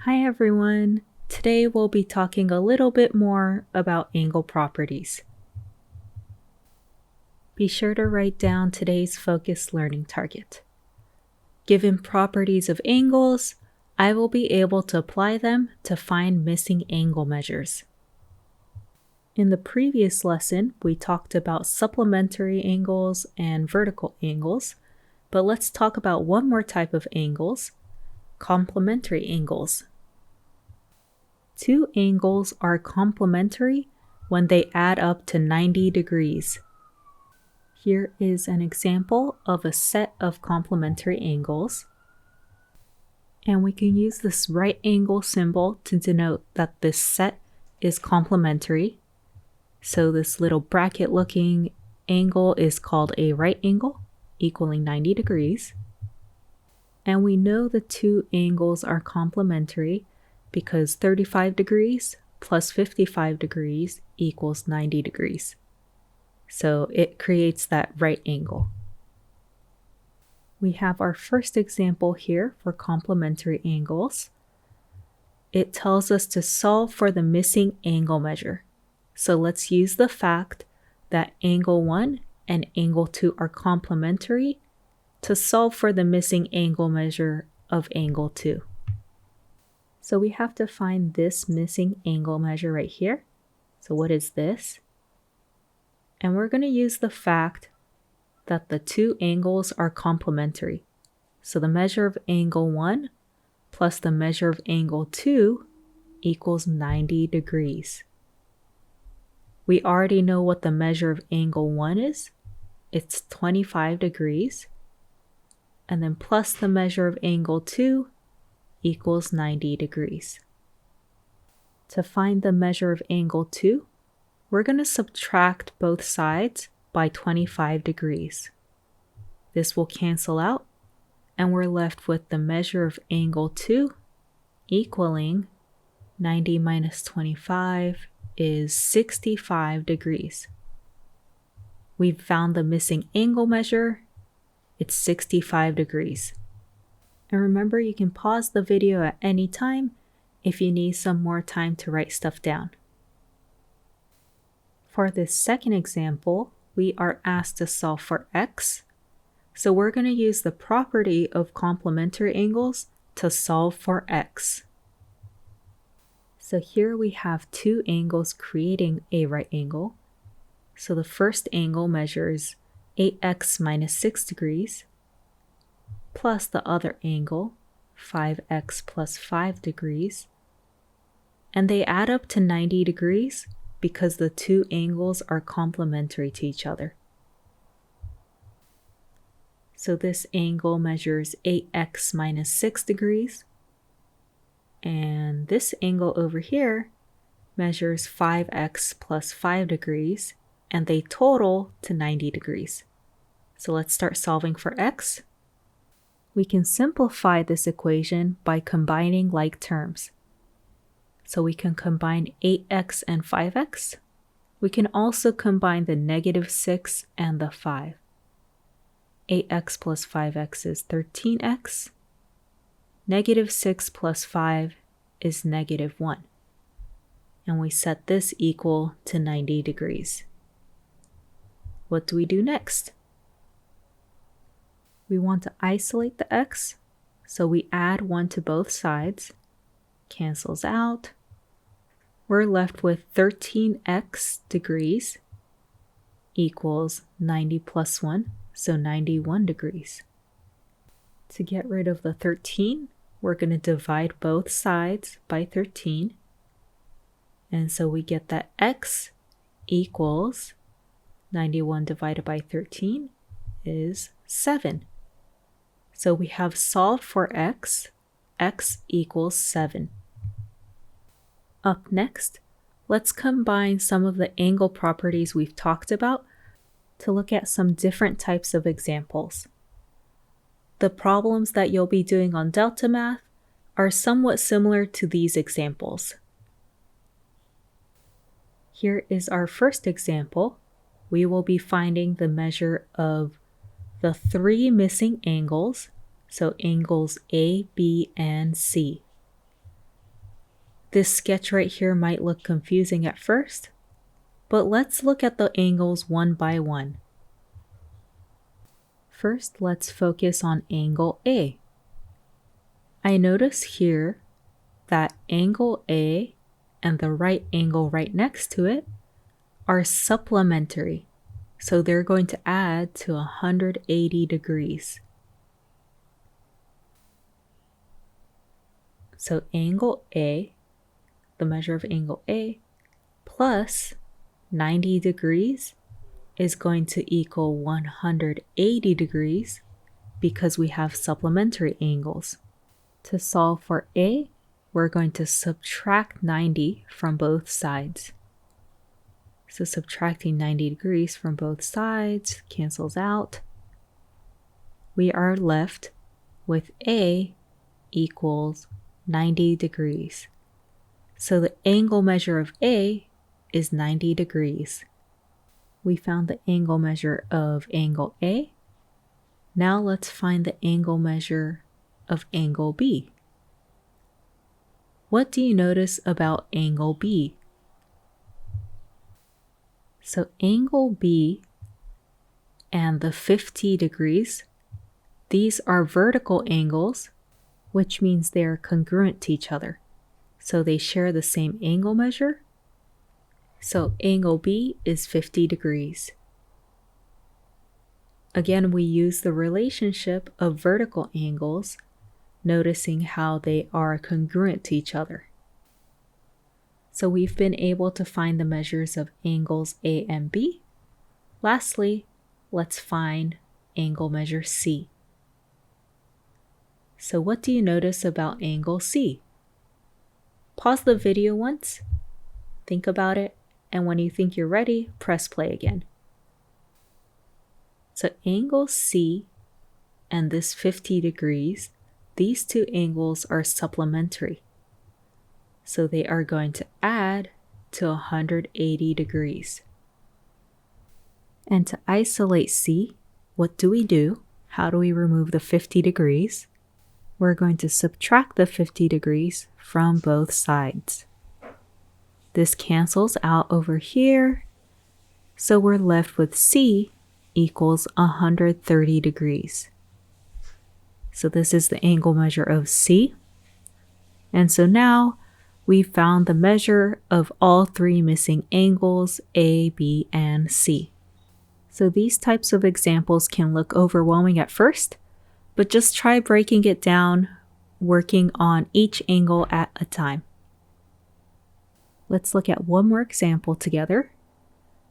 Hi everyone! Today we'll be talking a little bit more about angle properties. Be sure to write down today's focused learning target. Given properties of angles, I will be able to apply them to find missing angle measures. In the previous lesson, we talked about supplementary angles and vertical angles, but let's talk about one more type of angles, complementary angles. Two angles are complementary when they add up to 90 degrees. Here is an example of a set of complementary angles. And we can use this right angle symbol to denote that this set is complementary. So this little bracket looking angle is called a right angle, equaling 90 degrees. And we know the two angles are complementary because 35 degrees plus 55 degrees equals 90 degrees. So it creates that right angle. We have our first example here for complementary angles. It tells us to solve for the missing angle measure. So let's use the fact that angle 1 and angle 2 are complementary to solve for the missing angle measure of angle 2. So we have to find this missing angle measure right here. So what is this? And we're going to use the fact that the two angles are complementary. So the measure of angle 1 plus the measure of angle 2 equals 90 degrees. We already know what the measure of angle 1 is. It's 25 degrees. And then plus the measure of angle 2 equals 90 degrees. To find the measure of angle 2, we're going to subtract both sides by 25 degrees. This will cancel out, and we're left with the measure of angle 2 equaling 90 minus 25 is 65 degrees. We've found the missing angle measure. It's 65 degrees. And remember, you can pause the video at any time if you need some more time to write stuff down. For this second example, we are asked to solve for x. So we're going to use the property of complementary angles to solve for x. So here we have two angles creating a right angle. So the first angle measures 8x minus 6 degrees. Plus the other angle, 5x plus 5 degrees, and they add up to 90 degrees because the two angles are complementary to each other. So this angle measures 8x minus 6 degrees, and this angle over here measures 5x plus 5 degrees, and they total to 90 degrees. So let's start solving for x. We can simplify this equation by combining like terms. So we can combine 8x and 5x. We can also combine the negative 6 and the 5. 8x plus 5x is 13x. Negative 6 plus 5 is negative 1. And we set this equal to 90 degrees. What do we do next? We want to isolate the x, so we add 1 to both sides. Cancels out. We're left with 13x degrees equals 90 plus 1, so 91 degrees. To get rid of the 13, we're going to divide both sides by 13. And so we get that x equals 91 divided by 13 is 7. So we have solved for x equals 7. Up next, let's combine some of the angle properties we've talked about to look at some different types of examples. The problems that you'll be doing on Delta Math are somewhat similar to these examples. Here is our first example. We will be finding the measure of the three missing angles, so angles A, B, and C. This sketch right here might look confusing at first, but let's look at the angles one by one. First, let's focus on angle A. I notice here that angle A and the right angle right next to it are supplementary, so they're going to add to 180 degrees. So angle A, the measure of angle A, plus 90 degrees is going to equal 180 degrees because we have supplementary angles. To solve for A, we're going to subtract 90 from both sides. So subtracting 90 degrees from both sides cancels out. We are left with A equals 90 degrees. So the angle measure of A is 90 degrees. We found the angle measure of angle A. Now let's find the angle measure of angle B. What do you notice about angle B? So angle B and the 50 degrees, these are vertical angles, which means they are congruent to each other. So they share the same angle measure. So angle B is 50 degrees. Again, we use the relationship of vertical angles, noticing how they are congruent to each other. So we've been able to find the measures of angles A and B. Lastly, let's find angle measure C. So what do you notice about angle C? Pause the video once, think about it, and when you think you're ready, press play again. So angle C and this 50 degrees, these two angles are supplementary. So they are going to add to 180 degrees. And to isolate C, what do? How do we remove the 50 degrees? We're going to subtract the 50 degrees from both sides. This cancels out over here, so we're left with C equals 130 degrees. So this is the angle measure of C. And so now we've found the measure of all three missing angles, A, B, and C. So these types of examples can look overwhelming at first, but just try breaking it down, working on each angle at a time. Let's look at one more example together.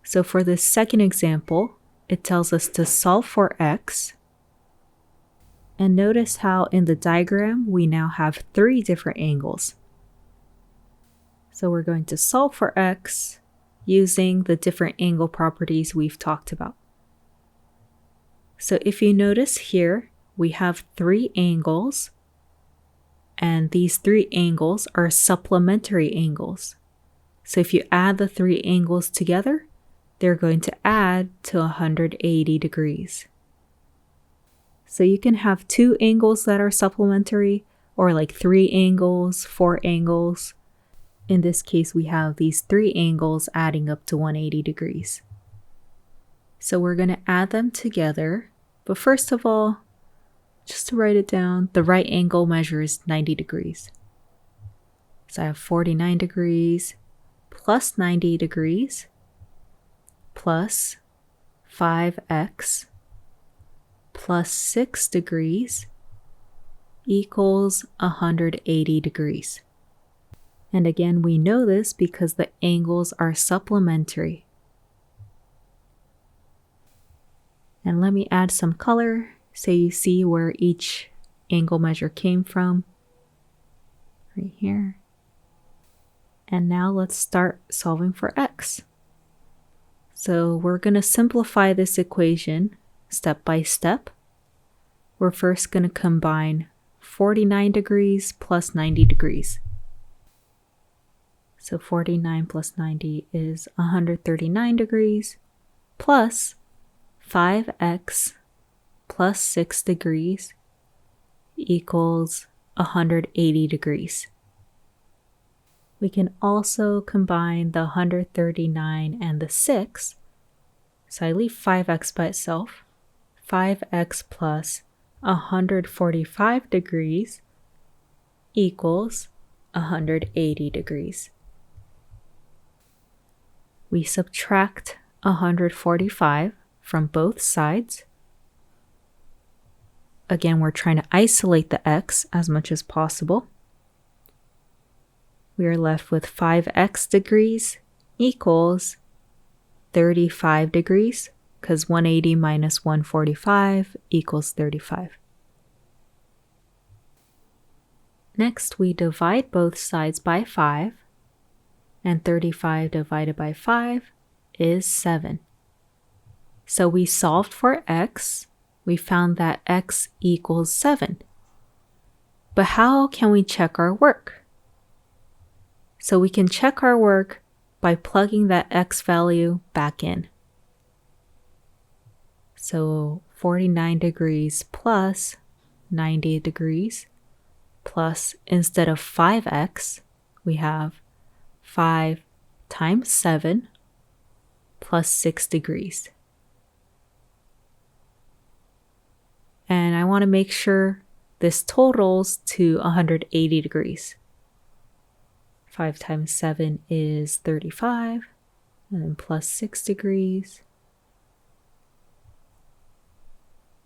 So for this second example, it tells us to solve for x. And notice how in the diagram we now have three different angles. So we're going to solve for x using the different angle properties we've talked about. So if you notice here, we have three angles, and these three angles are supplementary angles. So if you add the three angles together, they're going to add to 180 degrees. So you can have two angles that are supplementary, or like three angles, four angles. In this case, we have these three angles adding up to 180 degrees. So we're going to add them together. But first of all, just to write it down, the right angle measures 90 degrees. So I have 49 degrees plus 90 degrees plus 5x plus 6 degrees equals 180 degrees. And again, we know this because the angles are supplementary. And let me add some color so you see where each angle measure came from. Right here. And now let's start solving for x. So we're going to simplify this equation step by step. We're first going to combine 49 degrees plus 90 degrees. So 49 plus 90 is 139 degrees plus 5x plus 6 degrees equals 180 degrees. We can also combine the 139 and the 6. So I leave 5x by itself. 5x plus 145 degrees equals 180 degrees. We subtract 145 from both sides. Again, we're trying to isolate the x as much as possible. We are left with 5x degrees equals 35 degrees, because 180 minus 145 equals 35. Next, we divide both sides by 5, and 35 divided by 5 is 7. So we solved for x. We found that x equals 7. But how can we check our work? So we can check our work by plugging that x value back in. So 49 degrees plus 90 degrees plus, instead of 5x, we have 5 times 7 plus 6 degrees. And I want to make sure this totals to 180 degrees. 5 times 7 is 35, and then plus 6 degrees.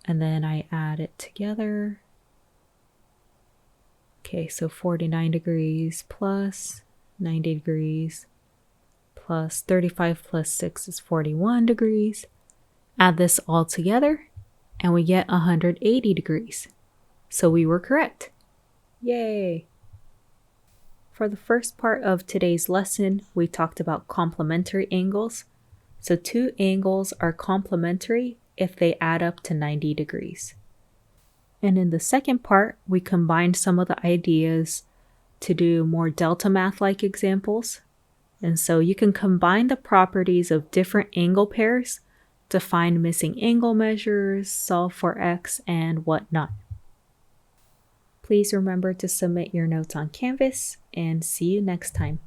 And then I add it together. Okay, so 49 degrees plus 90 degrees plus 35 plus 6 is 41 degrees. Add this all together, and we get 180 degrees. So we were correct. Yay! For the first part of today's lesson, we talked about complementary angles. So two angles are complementary if they add up to 90 degrees. And in the second part, we combined some of the ideas to do more delta math-like examples. And so you can combine the properties of different angle pairs to find missing angle measures, solve for x, and whatnot. Please remember to submit your notes on Canvas, and see you next time.